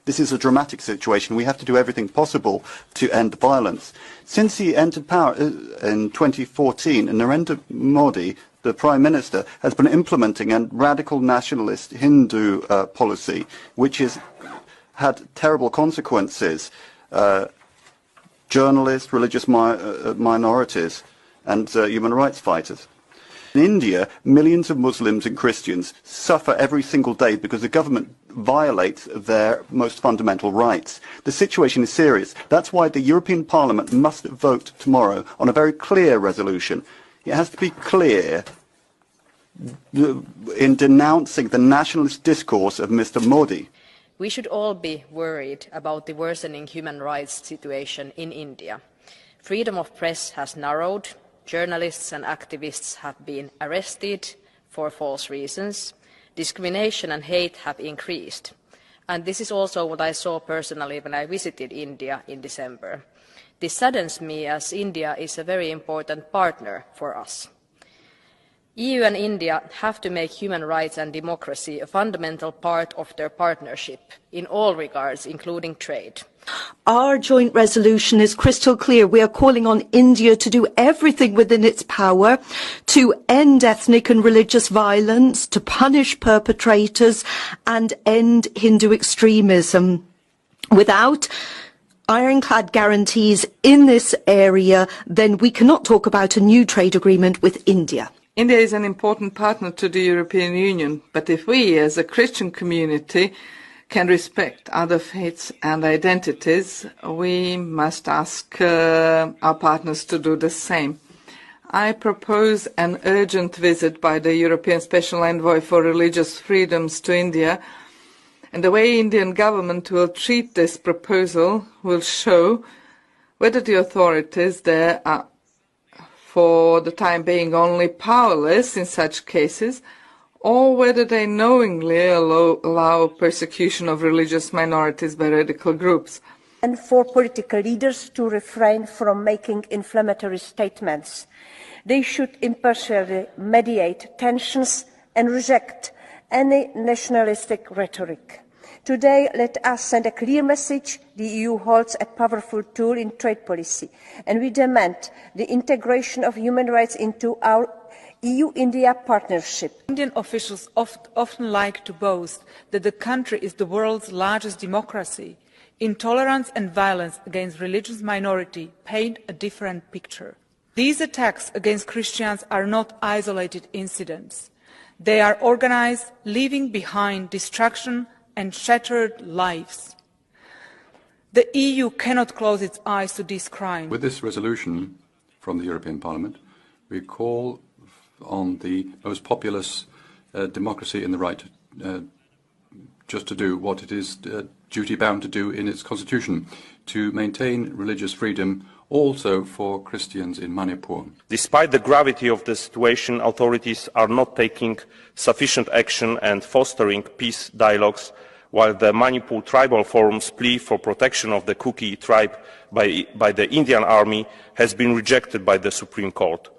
This is a dramatic situation. We have to do everything possible to end violence. Since he entered power in 2014, Narendra Modi, the Prime Minister, has been implementing a radical nationalist Hindu policy, which has had terrible consequences. Journalists, religious minorities, and human rights fighters. In India, millions of Muslims and Christians suffer every single day because the government violates their most fundamental rights. The situation is serious. That's why the European Parliament must vote tomorrow on a very clear resolution. It has to be clear in denouncing the nationalist discourse of Mr. Modi. We should all be worried about the worsening human rights situation in India. Freedom of press has narrowed. Journalists and activists have been arrested for false reasons. Discrimination and hate have increased. And this is also what I saw personally when I visited India in December. This saddens me as India is a very important partner for us. EU and India have to make human rights and democracy a fundamental part of their partnership in all regards, including trade. Our joint resolution is crystal clear. We are calling on India to do everything within its power to end ethnic and religious violence, to punish perpetrators and end Hindu extremism. Without ironclad guarantees in this area, then we cannot talk about a new trade agreement with India. India is an important partner to the European Union, but if we as a Christian community can respect other faiths and identities, we must ask our partners to do the same. I propose an urgent visit by the European Special Envoy for Religious Freedoms to India, and the way Indian government will treat this proposal will show whether the authorities there are, for the time being, only powerless in such cases, or whether they knowingly allow persecution of religious minorities by radical groups. And for political leaders to refrain from making inflammatory statements. They should impartially mediate tensions and reject any nationalistic rhetoric. Today, let us send a clear message. The EU holds a powerful tool in trade policy, and we demand the integration of human rights into our EU-India partnership. Indian officials often like to boast that the country is the world's largest democracy. Intolerance and violence against religious minorities paint a different picture. These attacks against Christians are not isolated incidents. They are organized, leaving behind destruction and shattered lives. The EU cannot close its eyes to this crime. With this resolution from the European Parliament, we call on the most populous democracy in the right just to do what it is duty-bound to do in its constitution, to maintain religious freedom also for Christians in Manipur. Despite the gravity of the situation, authorities are not taking sufficient action and fostering peace dialogues, while the Manipur Tribal Forum's plea for protection of the Kuki tribe by the Indian Army has been rejected by the Supreme Court.